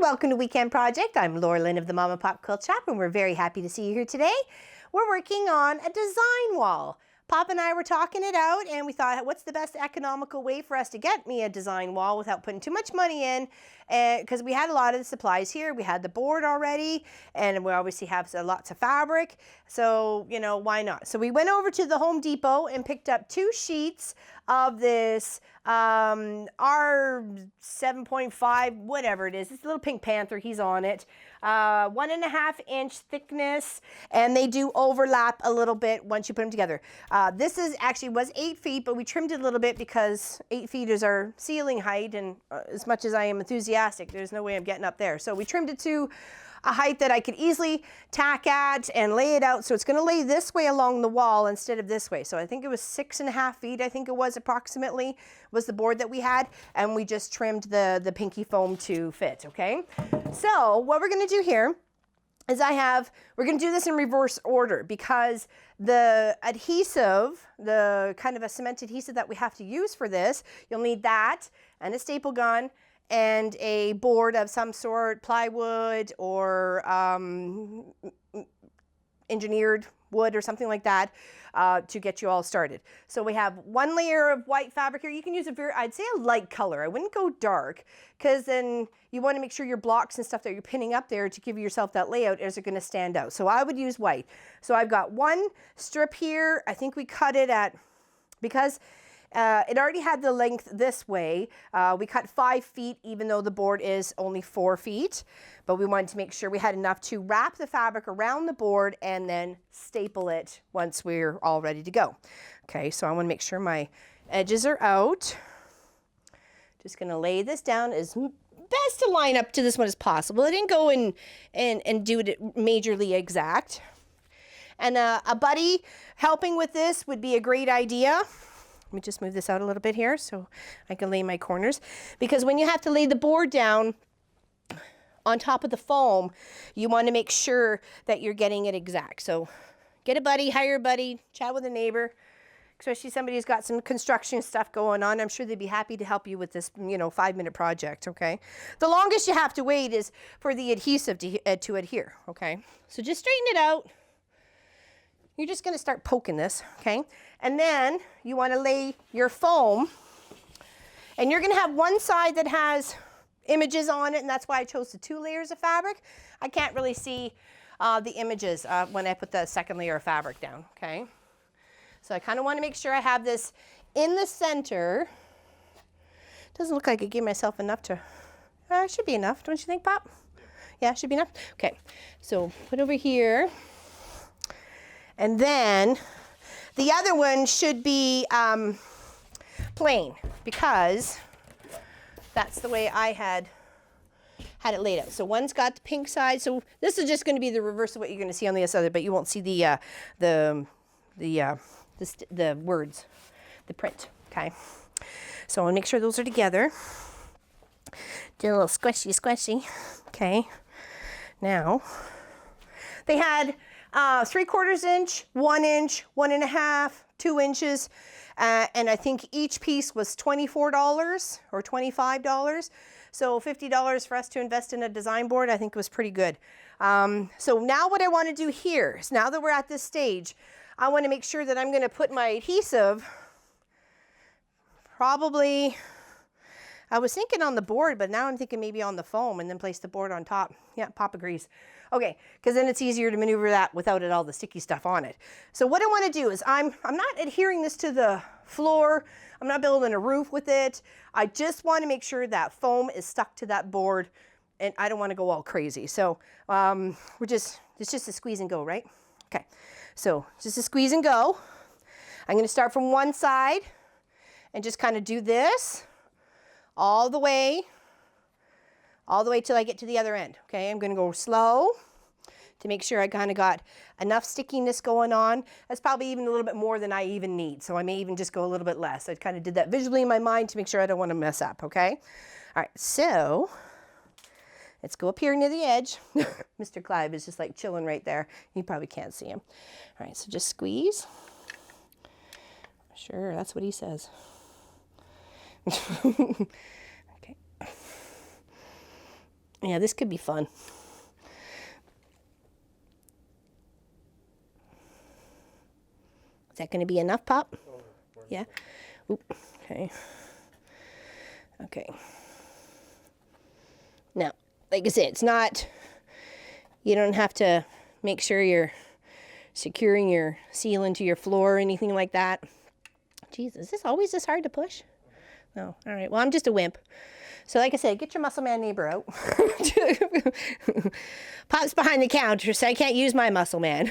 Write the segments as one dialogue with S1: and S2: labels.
S1: welcome to Weekend Project. I'm Laura Lynn of the Mama Pop Quilt Shop, and we're very happy to see you here today. We're working on a design wall. Pop and I were talking it out, and we thought, what's the best economical way for us to get me a design wall without putting too much money in? Because we had a lot of the supplies here. We had the board already, and we obviously have lots of fabric. So, you know, why not? So we went over to the Home Depot and picked up 2 sheets of this R7.5, whatever it is. It's a little Pink Panther. He's on it. 1.5 inch thickness, and they do overlap a little bit once you put them together. This is actually was 8 feet, but we trimmed it a little bit because 8 feet is our ceiling height, and as much as I am enthusiastic, there's no way I'm getting up there. So we trimmed it to a height that I could easily tack at and lay it out. So it's going to lay this way along the wall instead of this way. So I think it was 6.5 feet, I think it was approximately, was the board that we had. And we just trimmed the pinky foam to fit, okay? So what we're going to do here is we're going to do this in reverse order because the adhesive, the kind of a cement adhesive that we have to use for this, you'll need that and a staple gun and a board of some sort, plywood or engineered wood or something like that to get you all started. So we have 1 layer of white fabric here. You can use I'd say a light color. I wouldn't go dark because then you want to make sure your blocks and stuff that you're pinning up there to give yourself that layout is going to stand out. So I would use white. So I've got 1 strip here. I think we cut it at, because it already had the length this way. We cut 5 feet even though the board is only 4 feet, but we wanted to make sure we had enough to wrap the fabric around the board and then staple it once we're all ready to go. Okay, so I want to make sure my edges are out. Just going to lay this down as best to line up to this one as possible. I didn't go and do it majorly exact. And a buddy helping with this would be a great idea. Let me just move this out a little bit here so I can lay my corners. Because when you have to lay the board down on top of the foam, you want to make sure that you're getting it exact. So get a buddy, hire a buddy, chat with a neighbor, especially somebody who's got some construction stuff going on. I'm sure they'd be happy to help you with this, 5-minute project, okay? The longest you have to wait is for the adhesive to adhere, okay? So just straighten it out. You're just going to start poking this, okay? And then you want to lay your foam, and you're going to have one side that has images on it, and that's why I chose the 2 layers of fabric. I can't really see the images when I put the 2nd layer of fabric down, okay? So I kind of want to make sure I have this in the center. Doesn't look like I gave myself enough to, it should be enough, don't you think, Pop? Yeah, it should be enough. Okay, so put over here. And then the other one should be plain because that's the way I had it laid out. So one's got the pink side. So this is just going to be the reverse of what you're going to see on the other, but you won't see the words, the print. Okay. So I want to make sure those are together. Do a little squishy. Okay. Now they had 3/4 inch, 1 inch, 1.5, 2 inches, and I think each piece was $24 or $25. So $50 for us to invest in a design board, I think was pretty good. So now what I want to do here is, now that we're at this stage, I want to make sure that I'm going to put my adhesive probably, I was thinking on the board, but now I'm thinking maybe on the foam and then place the board on top. Yeah, Pop agrees. Okay, because then it's easier to maneuver that without all the sticky stuff on it. So what I want to do is I'm not adhering this to the floor. I'm not building a roof with it. I just want to make sure that foam is stuck to that board, and I don't want to go all crazy. So it's just a squeeze and go, right? Okay, so just a squeeze and go. I'm going to start from one side and just kind of do this all the way till I get to the other end. Okay, I'm going to go slow to make sure I kind of got enough stickiness going on. That's probably even a little bit more than I even need, so I may even just go a little bit less. I kind of did that visually in my mind to make sure I don't want to mess up, okay? All right, so let's go up here near the edge. Mr. Clive is just like chilling right there. You probably can't see him. All right, so just squeeze. Sure, that's what he says. Okay. Yeah, this could be fun. Is that going to be enough, Pop? Yeah. Oop. Okay. Okay. Now, like I said, it's not, you don't have to make sure you're securing your seal into your floor or anything like that. Jeez, is this always this hard to push? No. All right. Well, I'm just a wimp. So like I said, get your muscle man neighbor out. Pop's behind the counter, so I can't use my muscle man.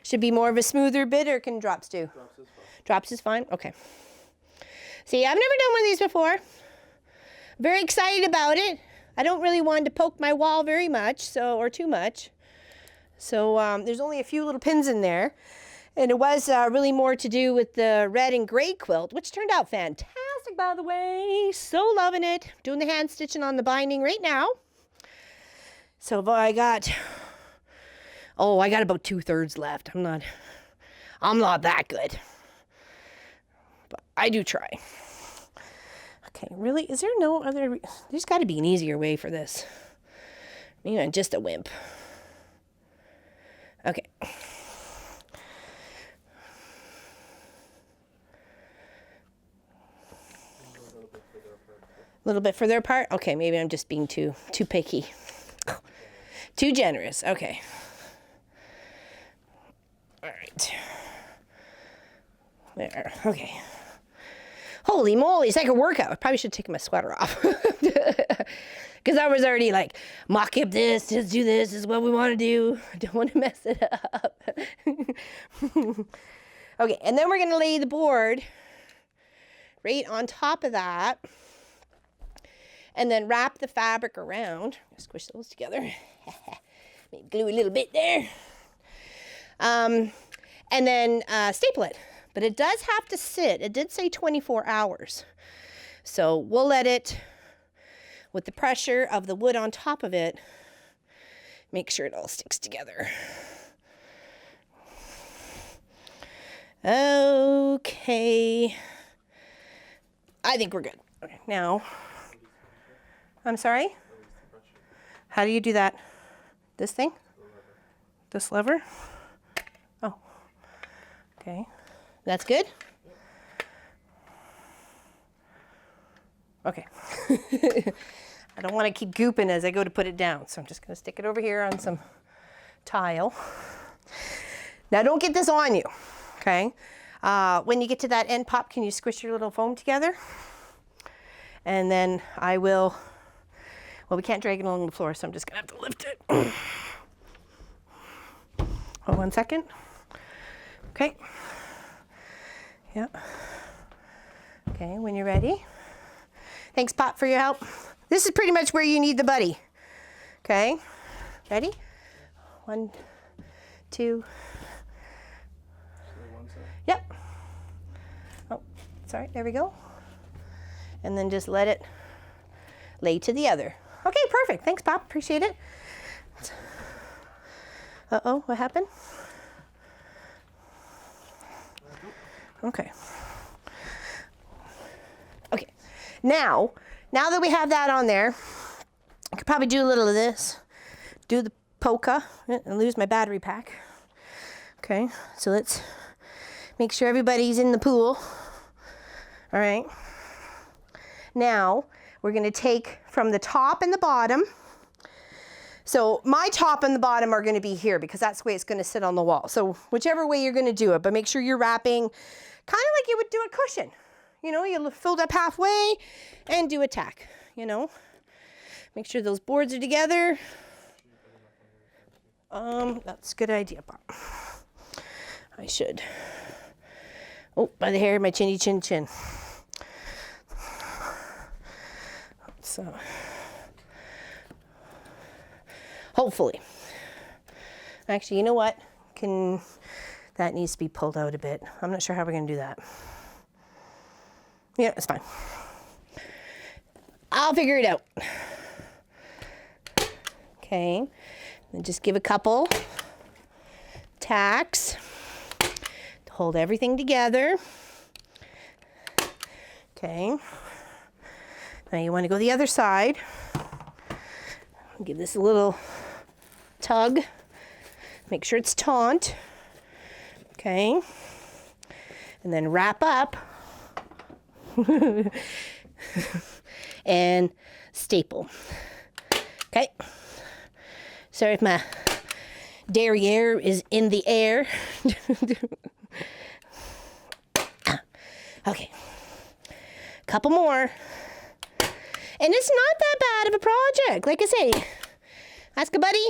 S1: Should be more of a smoother bit, or can drops do? Drops is fine. Drops is fine? Okay. See, I've never done one of these before. Very excited about it. I don't really want to poke my wall very much, or too much. So there's only a few little pins in there. And it was really more to do with the red and gray quilt, which turned out fantastic, by the way. So loving it. Doing the hand stitching on the binding right now. So I got about 2/3 left. I'm not that good. But I do try. Okay, really? Is there no other? There's got to be an easier way for this. Maybe I'm just a wimp. Okay. A little bit further apart? Okay, maybe I'm just being too picky. Too generous. Okay. All right. There. Okay. Holy moly, it's like a workout. I probably should take my sweater off. Because I was already like, mock up this, just do this is what we want to do. I don't want to mess it up. Okay, and then we're going to lay the board right on top of that. And then wrap the fabric around. Squish those together. Maybe glue a little bit there. And then staple it. But it does have to sit. It did say 24 hours. So we'll let it, with the pressure of the wood on top of it, make sure it all sticks together. Okay. I think we're good. Okay, now, I'm sorry? How do you do that? This thing? This lever? Oh. Okay. That's good? Okay. I don't want to keep gooping as I go to put it down, so I'm just going to stick it over here on some tile. Now don't get this on you, okay? When you get to that end, Pop, can you squish your little foam together? And then I will, well, we can't drag it along the floor, so I'm just going to have to lift it. Hold 1 second. Okay. Yeah. Okay, when you're ready. Thanks, Pop, for your help. This is pretty much where you need the buddy. Okay, ready? 1, 2. Yep. Oh, sorry, there we go. And then just let it lay to the other. Okay, perfect. Thanks, Pop. Appreciate it. Uh-oh, what happened? Okay. Okay. Now that we have that on there, I could probably do a little of this. Do the polka and lose my battery pack. Okay, so let's make sure everybody's in the pool. All right. Now we're going to take from the top and the bottom. So my top and the bottom are going to be here because that's the way it's going to sit on the wall. So whichever way you're going to do it, but make sure you're wrapping kind of like you would do a cushion. You know, you fold up halfway and do a tack, you know. Make sure those boards are together. That's a good idea, Bob. I should. Oh, by the hair of my chinny chin chin. So, hopefully. Actually, you know what? That needs to be pulled out a bit. I'm not sure how we're going to do that. Yeah, it's fine. I'll figure it out. Okay, and just give a couple tacks to hold everything together. Okay, Now you want to go the other side. Give this a little tug. Make sure it's taut. Okay. And then wrap up. And staple. Okay. Sorry if my derriere is in the air. Okay. Couple more. And it's not that bad of a project. Like I say, ask a buddy,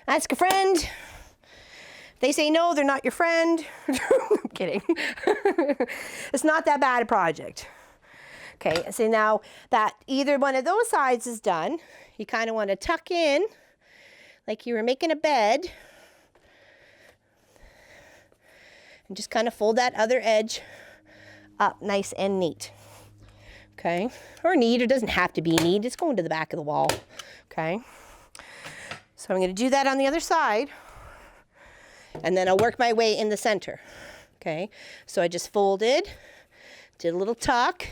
S1: ask a friend. If they say no, they're not your friend. I'm kidding. It's not that bad a project. Okay, so now that either one of those sides is done, you kind of want to tuck in like you were making a bed. And just kind of fold that other edge up nice and neat. Okay, or neat, it doesn't have to be neat, it's going to the back of the wall. Okay, so I'm going to do that on the other side, and then I'll work my way in the center. Okay, so I just folded, did a little tuck,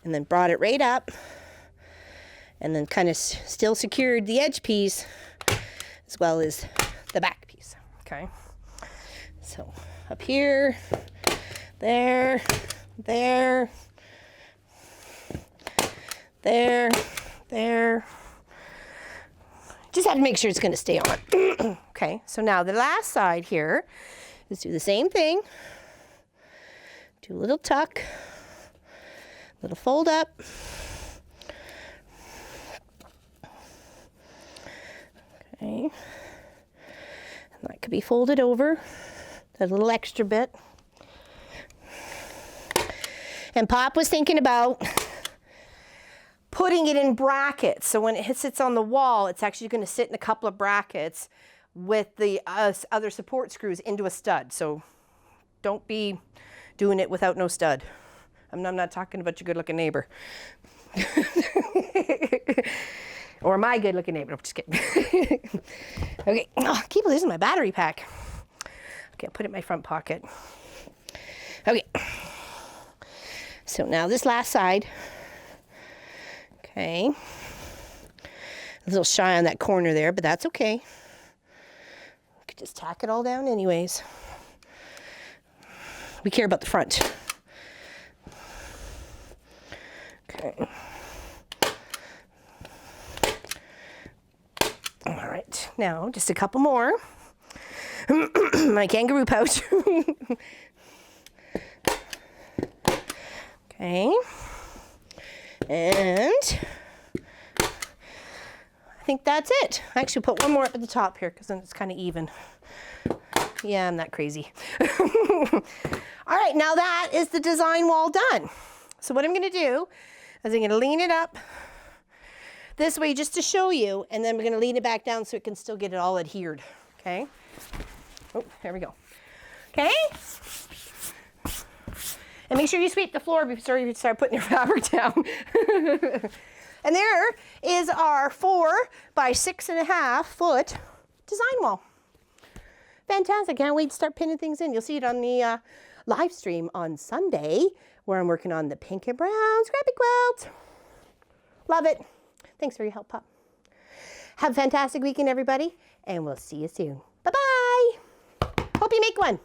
S1: and then brought it right up, and then kind of still secured the edge piece as well as the back piece. Okay, so up here, there, there, there. Just have to make sure it's going to stay on. Okay, so now the last side here is do the same thing. Do a little tuck, little fold up. Okay, and that could be folded over, that little extra bit. And Pop was thinking about putting it in brackets. So when it sits on the wall, it's actually going to sit in a couple of brackets with the other support screws into a stud. So don't be doing it without no stud. I'm not talking about your good looking neighbor. Or my good looking neighbor. I'm just kidding. Okay, oh, I keep losing my battery pack. Okay, I'll put it in my front pocket. Okay. So now this last side, okay, a little shy on that corner there, but that's okay. You could just tack it all down anyways. We care about the front. Okay. All right, now just a couple more. My kangaroo pouch. Okay, and I think that's it. I actually put one more up at the top here because then it's kind of even. Yeah, I'm not crazy. All right, now that is the design wall done. So what I'm going to do is I'm going to lean it up this way just to show you, and then we're going to lean it back down so it can still get it all adhered. Okay. Oh, there we go. Okay. And make sure you sweep the floor before you start putting your fabric down. And there is our 4 by 6.5 foot design wall. Fantastic. Can't wait to start pinning things in. You'll see it on the live stream on Sunday where I'm working on the pink and brown scrappy quilt. Love it. Thanks for your help, Pop. Have a fantastic weekend, everybody, and we'll see you soon. Bye-bye. Hope you make one.